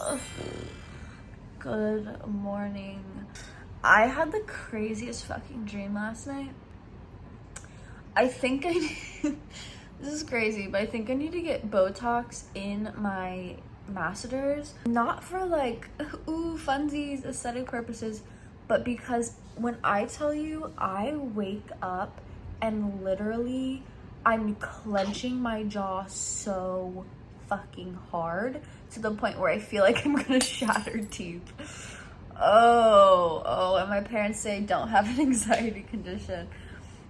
Ugh. Good morning. I had the craziest fucking dream last night. I think this is crazy, but I think I need to get Botox in my masseters. Not for like, ooh, funsies, aesthetic purposes, but because when I tell you I wake up and literally I'm clenching my jaw so fucking hard to the point where I feel like I'm gonna shatter teeth. Oh, and my parents say don't have an anxiety condition.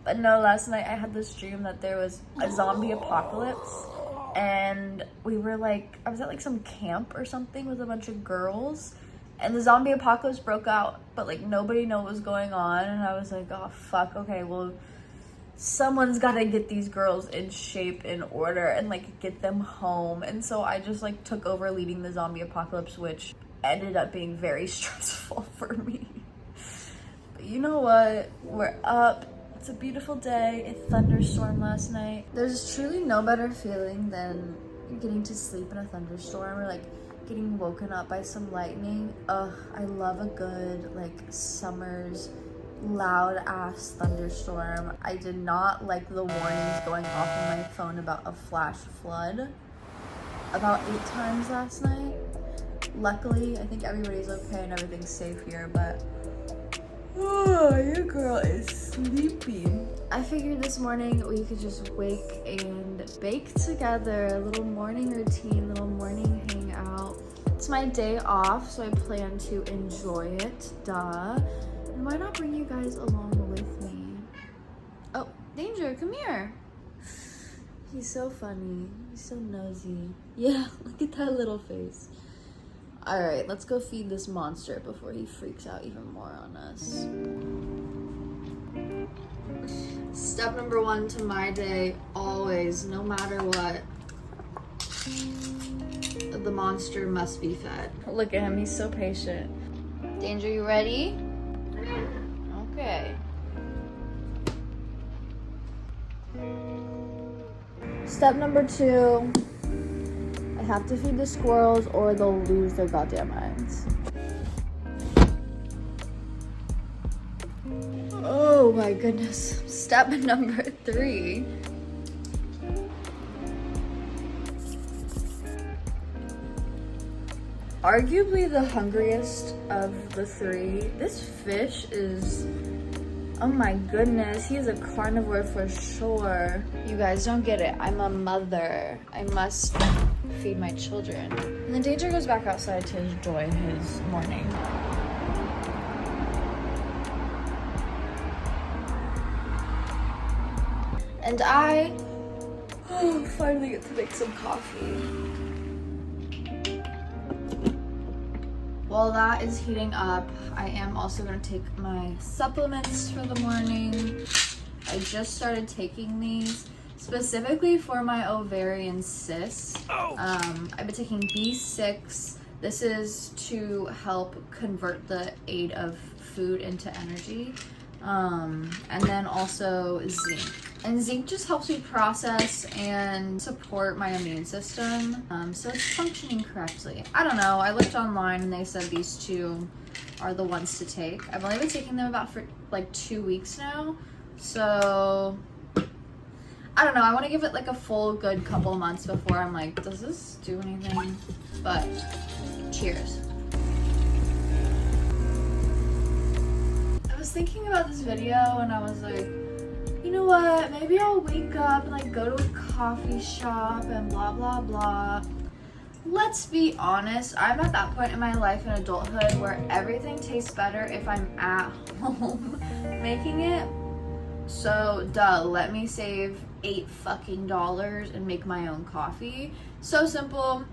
But no, last night I had this dream that there was a zombie apocalypse and we were like, I was at like some camp or something with a bunch of girls and the zombie apocalypse broke out, but like nobody knew what was going on, and I was like, oh fuck, okay, well someone's gotta get these girls in shape, in order, and like get them home. And so I just like took over leading the zombie apocalypse, which ended up being very stressful for me. But you know what? We're up. It's a beautiful day. It thunderstormed last night. There's truly no better feeling than getting to sleep in a thunderstorm or like getting woken up by some lightning. Ugh, I love a good like summer's loud ass thunderstorm. I did not like the warnings going off on my phone about a flash flood about 8 times last night. Luckily, I think everybody's okay and everything's safe here, but oh, your girl is sleepy. I figured this morning we could just wake and bake together, a little morning routine, little morning hangout. It's my day off, so I plan to enjoy it, duh. And why not bring you guys along with me? Oh, Danger, come here. He's so funny. He's so nosy. Yeah, look at that little face. All right, let's go feed this monster before he freaks out even more on us. Step number 1 to my day, always, no matter what, the monster must be fed. Look at him, he's so patient. Danger, you ready? Okay. Step number 2. I have to feed the squirrels or they'll lose their goddamn minds. Oh my goodness. Step number 3. Arguably the hungriest of the 3. This fish is, oh my goodness, he is a carnivore for sure. You guys don't get it. I'm a mother. I must feed my children. And then Danger goes back outside to enjoy his morning. And I finally get to make some coffee. While that is heating up, I am also going to take my supplements for the morning. I just started taking these specifically for my ovarian cysts. I've been taking B6. This is to help convert the aid of food into energy. And then also zinc. And zinc just helps me process and support my immune system, so it's functioning correctly. I don't know, I looked online and they said these 2 are the ones to take. I've only been taking them about for like 2 weeks now, so I don't know, I want to give it like a full good couple months before I'm like, does this do anything? But cheers. I was thinking about this video and I was like, you know what, maybe I'll wake up and like go to a coffee shop and blah blah blah. Let's be honest, I'm at that point in my life in adulthood where everything tastes better if I'm at home making it. So duh, let me save $8 fucking and make my own coffee. So simple.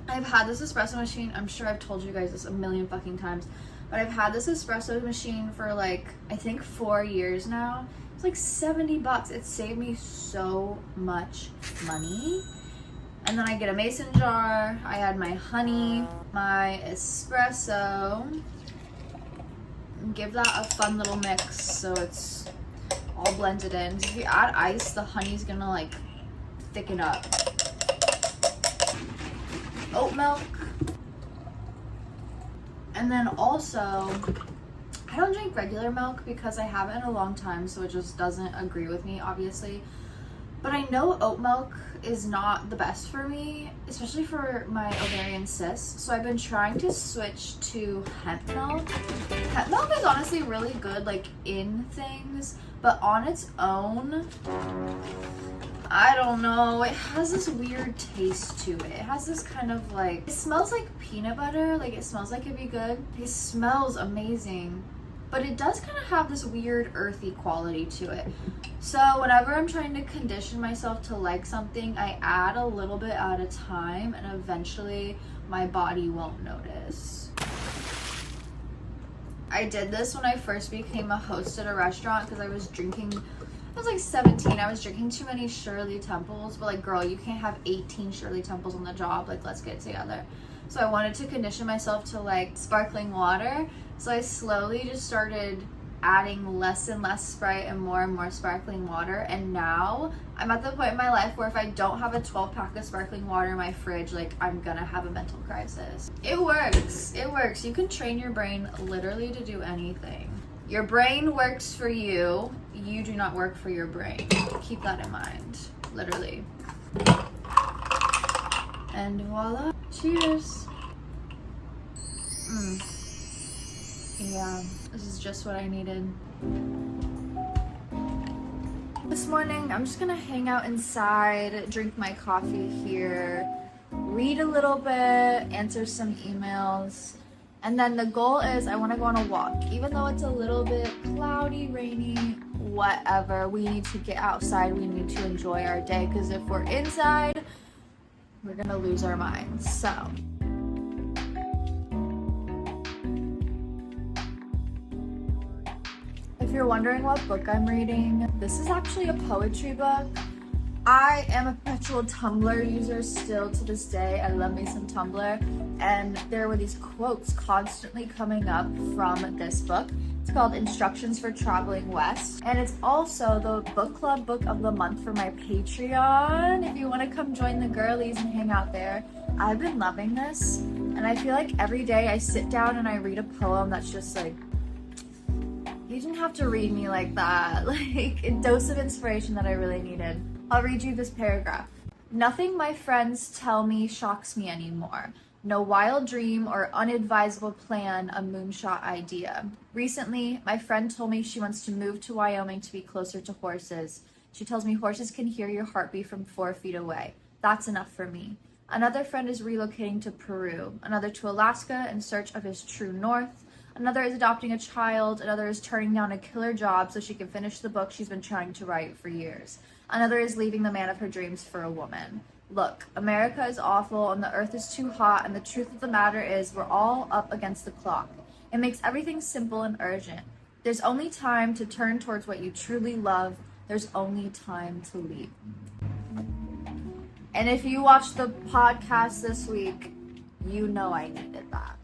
I've had this espresso machine, I'm sure I've told you guys this a million fucking times, but I've had this espresso machine for like, I think 4 years now. It's like $70. It saved me so much money. And then I get a mason jar. I add my honey, my espresso, and give that a fun little mix so it's all blended in. So if you add ice, the honey's gonna like thicken up. Oat milk. And then also, I don't drink regular milk because I haven't in a long time, so it just doesn't agree with me, obviously. But I know oat milk is not the best for me, especially for my ovarian cysts. So I've been trying to switch to hemp milk. Hemp milk is honestly really good, like in things, but on its own, I don't know. It has this weird taste to it. It has this kind of like, it smells like peanut butter. Like it smells like it'd be good. It smells amazing, but it does kind of have this weird earthy quality to it. So whenever I'm trying to condition myself to like something, I add a little bit at a time, and eventually my body won't notice. I did this when I first became a host at a restaurant because I was like 17. I was drinking too many Shirley Temples, but like, girl, you can't have 18 Shirley Temples on the job. Like, let's get it together. So I wanted to condition myself to like sparkling water. So I slowly just started adding less and less Sprite and more sparkling water. And now I'm at the point in my life where if I don't have a 12-pack of sparkling water in my fridge, like I'm gonna have a mental crisis. It works. It works. You can train your brain literally to do anything. Your brain works for you. You do not work for your brain. Keep that in mind. Literally. And voila. Cheers. Yeah, this is just what I needed. This morning, I'm just gonna hang out inside, drink my coffee here, read a little bit, answer some emails, and then the goal is I wanna go on a walk. Even though it's a little bit cloudy, rainy, whatever, we need to get outside, we need to enjoy our day, because if we're inside, we're gonna lose our minds, so. If you're wondering what book I'm reading, this is actually a poetry book. I am a perpetual Tumblr user still to this day. I love me some Tumblr. And there were these quotes constantly coming up from this book. It's called Instructions for Traveling West. And it's also the book club book of the month for my Patreon. If you want to come join the girlies and hang out there. I've been loving this. And I feel like every day I sit down and I read a poem that's just like, you didn't have to read me like that. Like a dose of inspiration that I really needed. I'll read you this paragraph. Nothing my friends tell me shocks me anymore. No wild dream or unadvisable plan a moonshot idea. Recently, my friend told me she wants to move to Wyoming to be closer to horses. She tells me horses can hear your heartbeat from 4 feet away. That's enough for me. Another friend is relocating to Peru. Another to Alaska in search of his true north. Another is adopting a child. Another is turning down a killer job so she can finish the book she's been trying to write for years. Another is leaving the man of her dreams for a woman. Look, America is awful and the earth is too hot, and the truth of the matter is we're all up against the clock. It makes everything simple and urgent. There's only time to turn towards what you truly love. There's only time to leave. And if you watched the podcast this week, you know I needed that.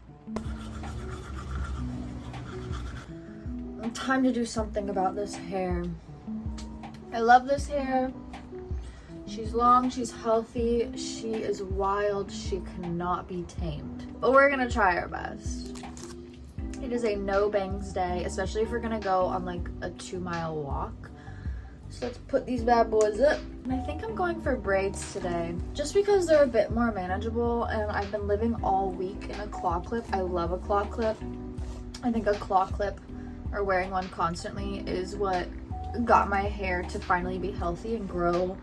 Time to do something about this hair. I love this hair. She's long, she's healthy, she is wild, she cannot be tamed. But we're gonna try our best. It is a no bangs day, especially if we're gonna go on like a 2-mile walk. So let's put these bad boys up. And I think I'm going for braids today, just because they're a bit more manageable, and I've been living all week in a claw clip. I love a claw clip. I think a claw clip or wearing one constantly is what got my hair to finally be healthy and grow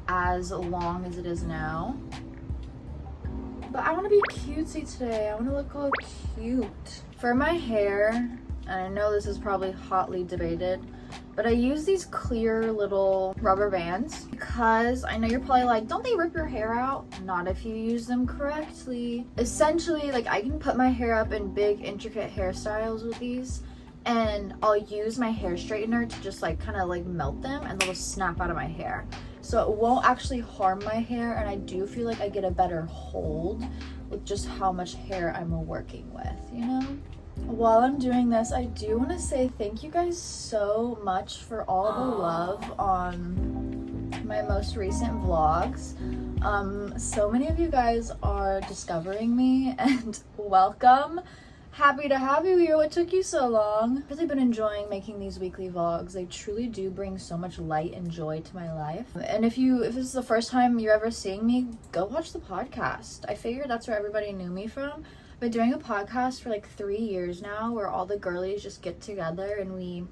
as long as it is now. But I want to be cutesy today. I want to look all cute. For my hair, and I know this is probably hotly debated, but I use these clear little rubber bands because I know you're probably like, don't they rip your hair out? Not if you use them correctly. Essentially, like I can put my hair up in big intricate hairstyles with these, and I'll use my hair straightener to just like kind of like melt them, and they'll just snap out of my hair. So it won't actually harm my hair, and I do feel like I get a better hold with just how much hair I'm working with, you know? While I'm doing this, I do want to say thank you guys so much for all the love on my most recent vlogs. So many of you guys are discovering me, and welcome. Happy to have you here. What took you so long? I've really been enjoying making these weekly vlogs. They truly do bring so much light and joy to my life. And if this is the first time you're ever seeing me, go watch the podcast. I figured that's where everybody knew me from. I've been doing a podcast for like 3 years now where all the girlies just get together and we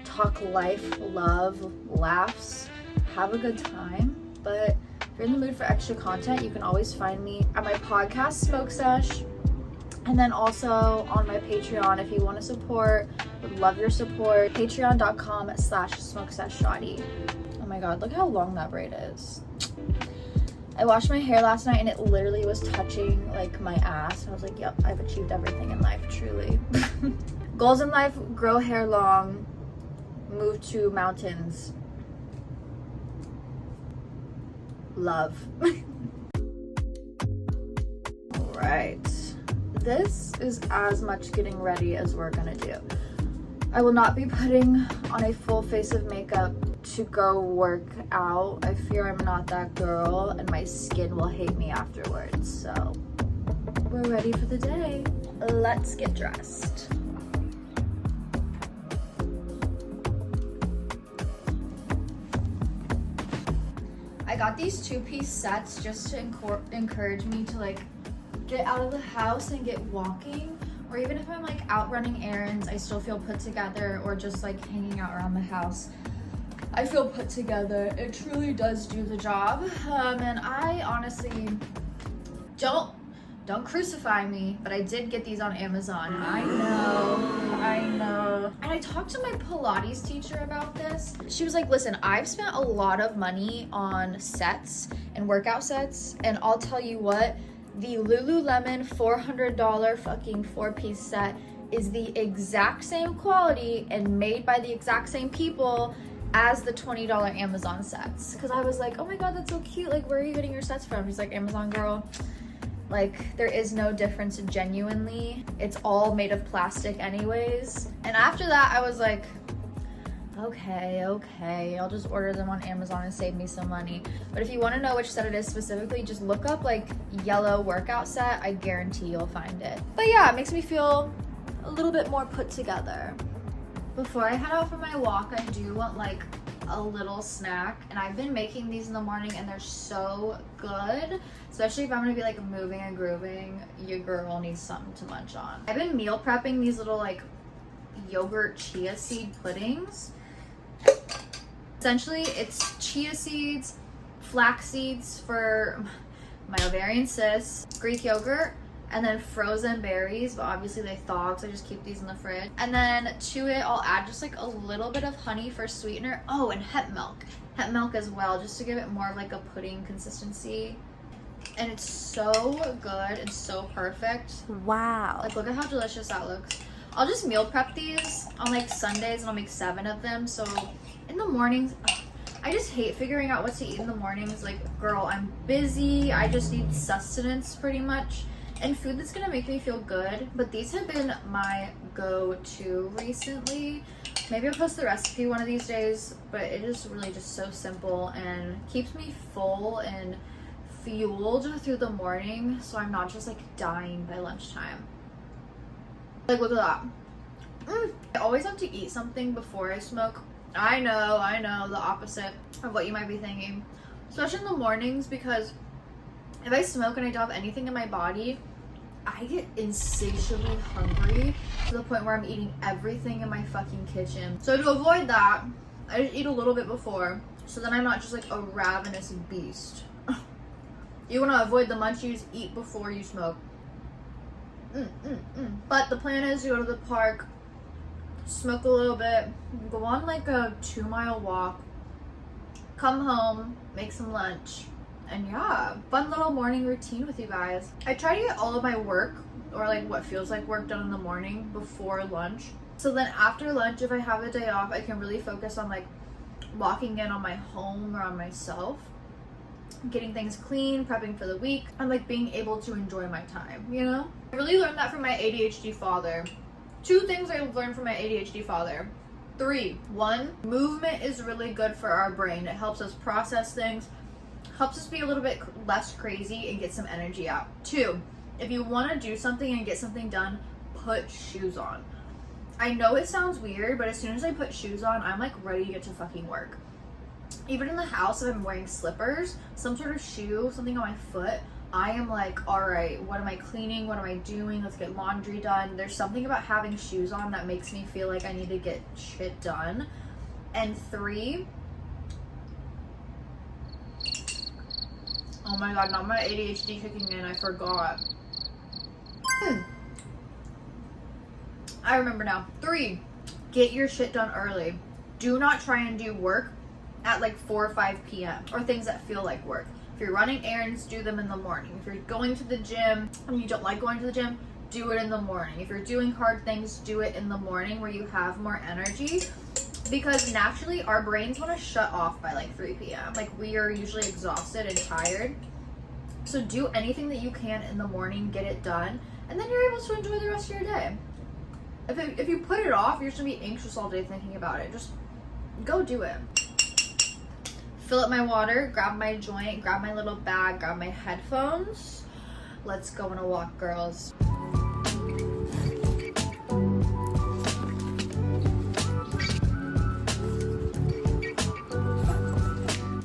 talk life, love, laughs, have a good time. But if you're in the mood for extra content, you can always find me at my podcast, Smoke Sesh. And then also on my Patreon, if you want to support, would love your support. Patreon.com/smokeseshshotty. Oh my god, look how long that braid is. I washed my hair last night and it literally was touching like my ass. I was like, yep, I've achieved everything in life, truly. Goals in life: grow hair long, move to mountains, love. All right. This is as much getting ready as we're gonna do. I will not be putting on a full face of makeup to go work out. I fear I'm not that girl and my skin will hate me afterwards. So we're ready for the day. Let's get dressed. I got these 2-piece sets just to encourage me to like get out of the house and get walking, or even if I'm like out running errands, I still feel put together, or just like hanging out around the house, I feel put together. It truly does do the job. And I honestly don't crucify me, but I did get these on Amazon. I know. And I talked to my Pilates teacher about this. She was like, listen, I've spent a lot of money on sets and workout sets, and I'll tell you what, the Lululemon $400 fucking 4-piece set is the exact same quality and made by the exact same people as the $20 Amazon sets. Because I was like, oh my god, that's so cute. Like, where are you getting your sets from? She's like, Amazon, girl. Like, there is no difference genuinely. It's all made of plastic anyways. And after that, I was like, okay, I'll just order them on Amazon and save me some money. But if you want to know which set it is specifically, just look up like yellow workout set. I guarantee you'll find it. But yeah, it makes me feel a little bit more put together. Before I head out for my walk, I do want like a little snack, and I've been making these in the morning and they're so good, especially if I'm gonna be like moving and grooving. Your girl needs something to munch on. I've been meal prepping these little like yogurt chia seed puddings. Essentially, it's chia seeds, flax seeds for my ovarian cysts, Greek yogurt, and then frozen berries, but obviously they thawed, so I just keep these in the fridge. And then to it, I'll add just like a little bit of honey for sweetener. Oh, and hemp milk as well, just to give it more of like a pudding consistency. And it's so good and so perfect. Wow. Like, look at how delicious that looks. I'll just meal prep these on like Sundays, and I'll make 7 of them. So in the mornings, I just hate figuring out what to eat in the mornings. Like, girl, I'm busy. I just need sustenance pretty much, and food that's gonna make me feel good. But these have been my go-to recently. Maybe I'll post the recipe one of these days, but it is really just so simple and keeps me full and fueled through the morning, so I'm not just like dying by lunchtime. Like, look at that. I always have to eat something before I smoke. I know, the opposite of what you might be thinking. Especially in the mornings, because if I smoke and I don't have anything in my body, I get insatiably hungry to the point where I'm eating everything in my fucking kitchen. So to avoid that, I just eat a little bit before, so then I'm not just like a ravenous beast. You want to avoid the munchies, eat before you smoke. But the plan is to go to the park, smoke a little bit, go on like a 2-mile walk, come home, make some lunch, and yeah, fun little morning routine with you guys. I try to get all of my work, or like what feels like work, done in the morning before lunch. So then after lunch, if I have a day off, I can really focus on like walking in on my home or on myself, getting things clean, prepping for the week, and like being able to enjoy my time, you know? I really learned that from my ADHD father. 2 things I learned from my ADHD father. 3. 1, movement is really good for our brain. It helps us process things, helps us be a little bit less crazy and get some energy out. 2, if you want to do something and get something done, put shoes on. I know it sounds weird, but as soon as I put shoes on, I'm like ready to get to fucking work. Even in the house, if I'm wearing slippers, some sort of shoe, something on my foot, I am like, all right, what am I cleaning? What am I doing? Let's get laundry done. There's something about having shoes on that makes me feel like I need to get shit done. And 3, oh my god, not my ADHD kicking in, I forgot. I remember now. 3, get your shit done early. Do not try and do work at like 4 or 5 p.m. or things that feel like work. If you're running errands, do them in the morning. If you're going to the gym and you don't like going to the gym, do it in the morning. If you're doing hard things, do it in the morning where you have more energy, because naturally our brains want to shut off by like 3 p.m. Like, we are usually exhausted and tired. So do anything that you can in the morning, get it done, and then you're able to enjoy the rest of your day. If you put it off, you're just gonna be anxious all day thinking about it. Just go do it. Fill up my water, grab my joint, grab my little bag, grab my headphones. Let's go on a walk, girls.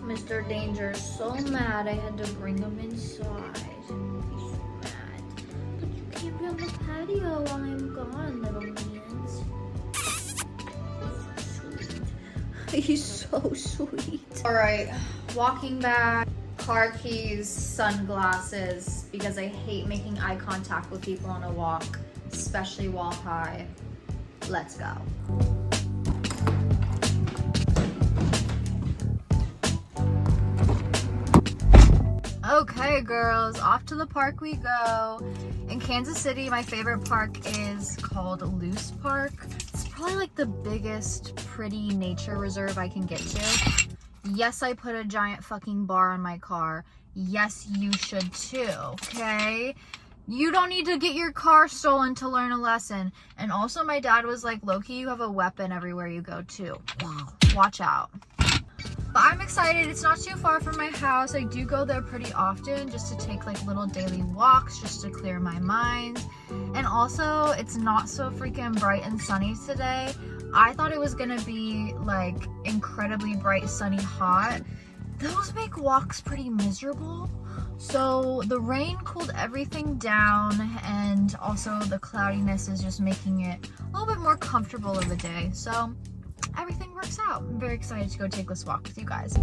Mr. Danger is so mad I had to bring him inside. He's so mad. But you can't be on the patio while I'm gone, little minions. He's so sweet. All right, walking back, car keys, sunglasses, because I hate making eye contact with people on a walk, especially while high. Let's go. Okay, girls, off to the park we go. In Kansas City, my favorite park is called Loose Park. It's probably like the biggest, pretty nature reserve I can get to. Yes, I put a giant fucking bar on my car. Yes, you should too, okay? You don't need to get your car stolen to learn a lesson. And also, my dad was like, Loki, you have a weapon everywhere you go too. Wow, watch out. But I'm excited. It's not too far from my house. I do go there pretty often just to take like little daily walks just to clear my mind. And also, it's not so freaking bright and sunny today. I thought it was gonna be like incredibly bright, sunny, hot. Those make walks pretty miserable. So the rain cooled everything down, and also the cloudiness is just making it a little bit more comfortable of a day. So everything works out. I'm very excited to go take this walk with you guys.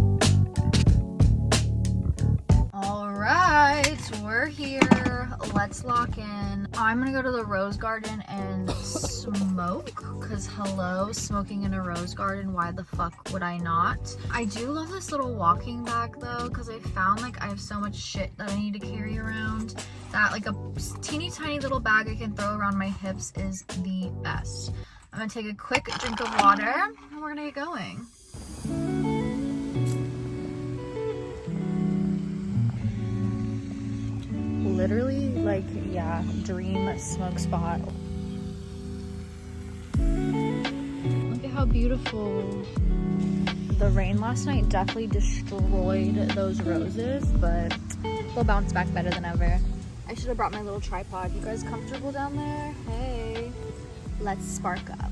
All right, we're here. Let's lock in. I'm gonna go to the rose garden and smoke, because hello, smoking in a rose garden, why the fuck would I not? I do love this little walking bag though, because I found like I have so much shit that I need to carry around that like a teeny tiny little bag I can throw around my hips is the best. I'm gonna take a quick drink of water and we're gonna get going. Literally, like, yeah, dream smoke spot. Look at how beautiful. The rain last night definitely destroyed those roses, but they'll bounce back better than ever. I should have brought my little tripod. You guys comfortable down there? Hey, let's spark up.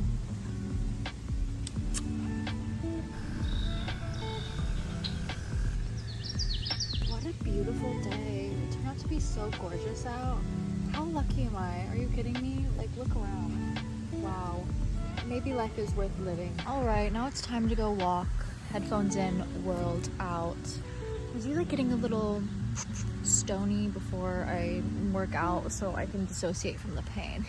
What a beautiful day. It turned out to be so gorgeous out. How lucky am I? Are you kidding me? Like, look around. Wow. Maybe life is worth living. All right, now it's time to go walk. Headphones in, world out. I was like getting a little stony before I work out so I can dissociate from the pain.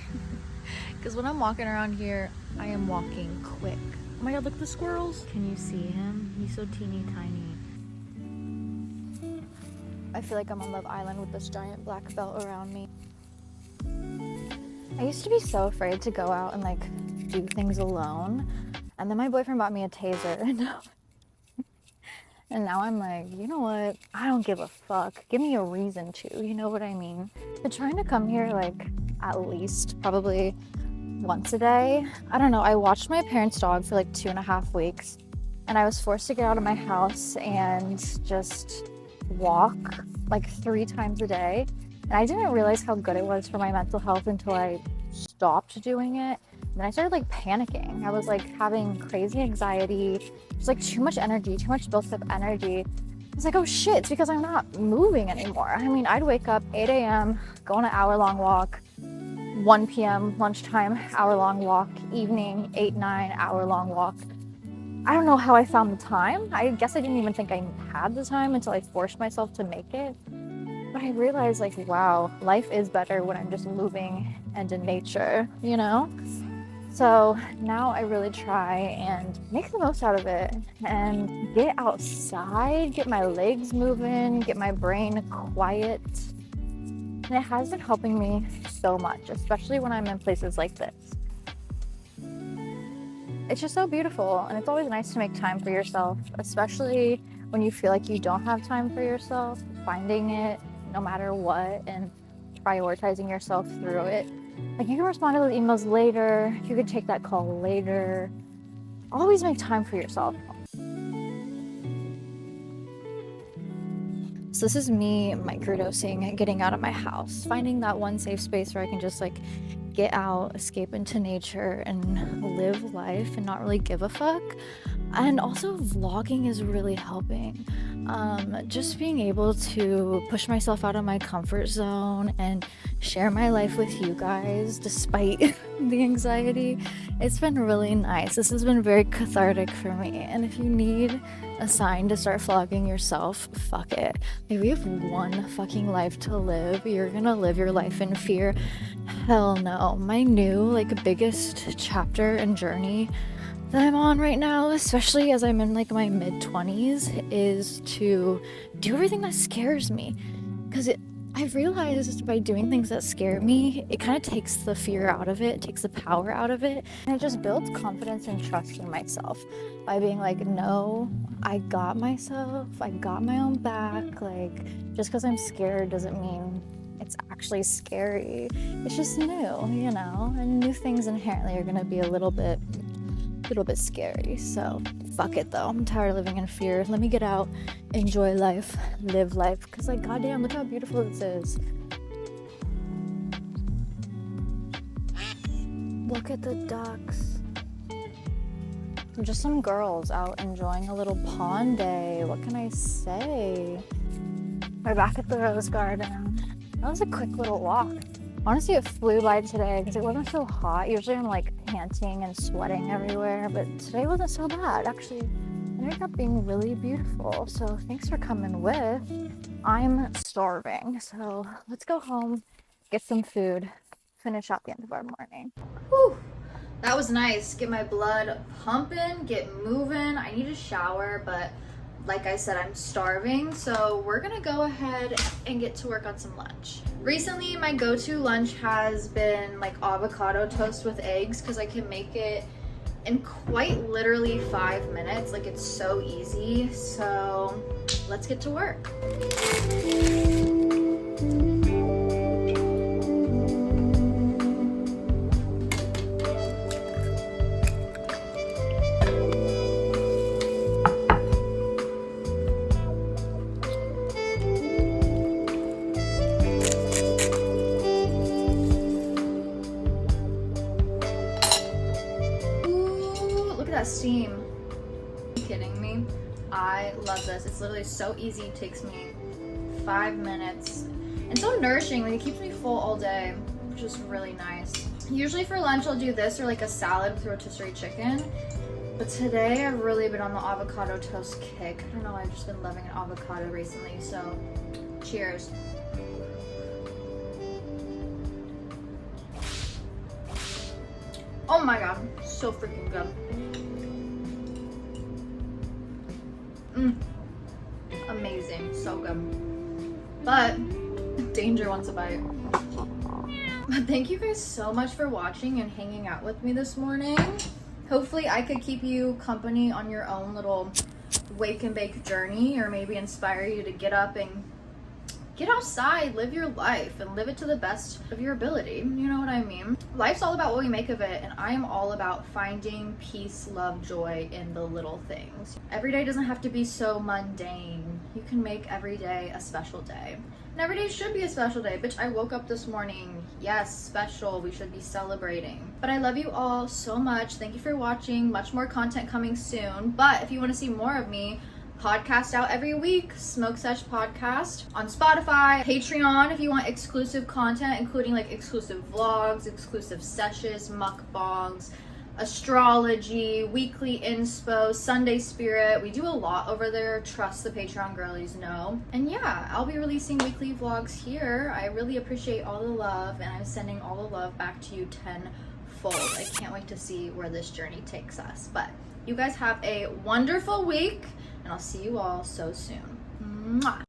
Because when I'm walking around here, I am walking quick. Oh my god, look at the squirrels. Can you see him? He's so teeny tiny. I feel like I'm on Love Island with this giant black belt around me. I used to be so afraid to go out and like do things alone. And then my boyfriend bought me a taser. And now I'm like, you know what? I don't give a fuck. Give me a reason to, you know what I mean? But trying to come here like at least probably once a day. I don't know. I watched my parents' dog for like 2.5 weeks. And I was forced to get out of my house and just walk like 3 times a day. And I didn't realize how good it was for my mental health until I stopped doing it, and then I started like panicking. I was like having crazy anxiety, just like too much energy, too much built up energy. I was like, oh shit, it's because I'm not moving anymore. I mean, I'd wake up 8 a.m., go on an hour-long walk, 1 p.m. lunchtime, hour-long walk, evening, 8, 9, hour-long walk. I don't know how I found the time. I guess I didn't even think I had the time until I forced myself to make it. But I realized, like, wow, life is better when I'm just moving and in nature, you know? So now I really try and make the most out of it and get outside, get my legs moving, get my brain quiet. And it has been helping me so much, especially when I'm in places like this. It's just so beautiful, and it's always nice to make time for yourself, especially when you feel like you don't have time for yourself, finding it no matter what and prioritizing yourself through it. Like, you can respond to those emails later, you can take that call later. Always make time for yourself. So this is me microdosing, getting out of my house, finding that one safe space where I can just like get out, escape into nature, and live life and not really give a fuck. And also vlogging is really helping. Just being able to push myself out of my comfort zone and share my life with you guys despite the anxiety, it's been really nice. This has been very cathartic for me. And if you need a sign to start vlogging yourself, fuck it. Like, we have one fucking life to live. You're gonna live your life in fear? Hell no. My new, like, biggest chapter and journey that I'm on right now, especially as I'm in like my mid-20s, is to do everything that scares me. Because I've realized by doing things that scare me, it kind of takes the fear out of it, takes the power out of it, and it just builds confidence and trust in myself by being like, no, I got myself, I got my own back. Like, just because I'm scared doesn't mean it's actually scary. It's just new, you know, and new things inherently are going to be a little bit scary. So fuck it though, I'm tired of living in fear. Let me get out, enjoy life, live life, because like, goddamn, look how beautiful this is. Look at the ducks. Just some girls out enjoying a little pond day. What can I say? We're back at the rose garden. That was a quick little walk. Honestly, it flew by today because it wasn't so hot. Usually I'm like panting and sweating everywhere, but today wasn't so bad. Actually, it ended up being really beautiful. So thanks for coming with. I'm starving, so let's go home, get some food, finish out the end of our morning. Whew, that was nice. Get my blood pumping, get moving. I need a shower, but like I said, I'm starving, so we're gonna go ahead and get to work on some lunch. Recently, my go-to lunch has been like avocado toast with eggs because I can make it in quite literally 5 minutes. Like, it's so easy. So let's get to work. Steam. Are you kidding me? I love this. It's literally so easy. It takes me 5 minutes and so nourishing. Like, it keeps me full all day, which is really nice. Usually for lunch I'll do this or like a salad with rotisserie chicken, but today I've really been on the avocado toast kick. I don't know, I've just been loving an avocado recently, so cheers. Oh my god, so freaking good. Amazing, so good. But danger wants a bite. But thank you guys so much for watching and hanging out with me this morning. Hopefully I could keep you company on your own little wake and bake journey, or maybe inspire you to get up and get outside, live your life, and live it to the best of your ability. You know what I mean? Life's all about what we make of it, and I am all about finding peace, love, joy in the little things. Every day doesn't have to be so mundane, You can make every day a special day. And every day should be a special day. Bitch, I woke up this morning. Yes, special. We should be celebrating. But I love you all so much. Thank you for watching. Much more content coming soon. But if you want to see more of me, podcast out every week, Smoke Sesh Podcast on Spotify, Patreon if you want exclusive content, including like exclusive vlogs, exclusive sessions, mukbangs, astrology, weekly inspo, Sunday spirit. We do a lot over there. Trust the Patreon girlies know. And yeah, I'll be releasing weekly vlogs here. I really appreciate all the love, and I'm sending all the love back to you tenfold. I can't wait to see where this journey takes us. But you guys have a wonderful week, and I'll see you all so soon. Mwah.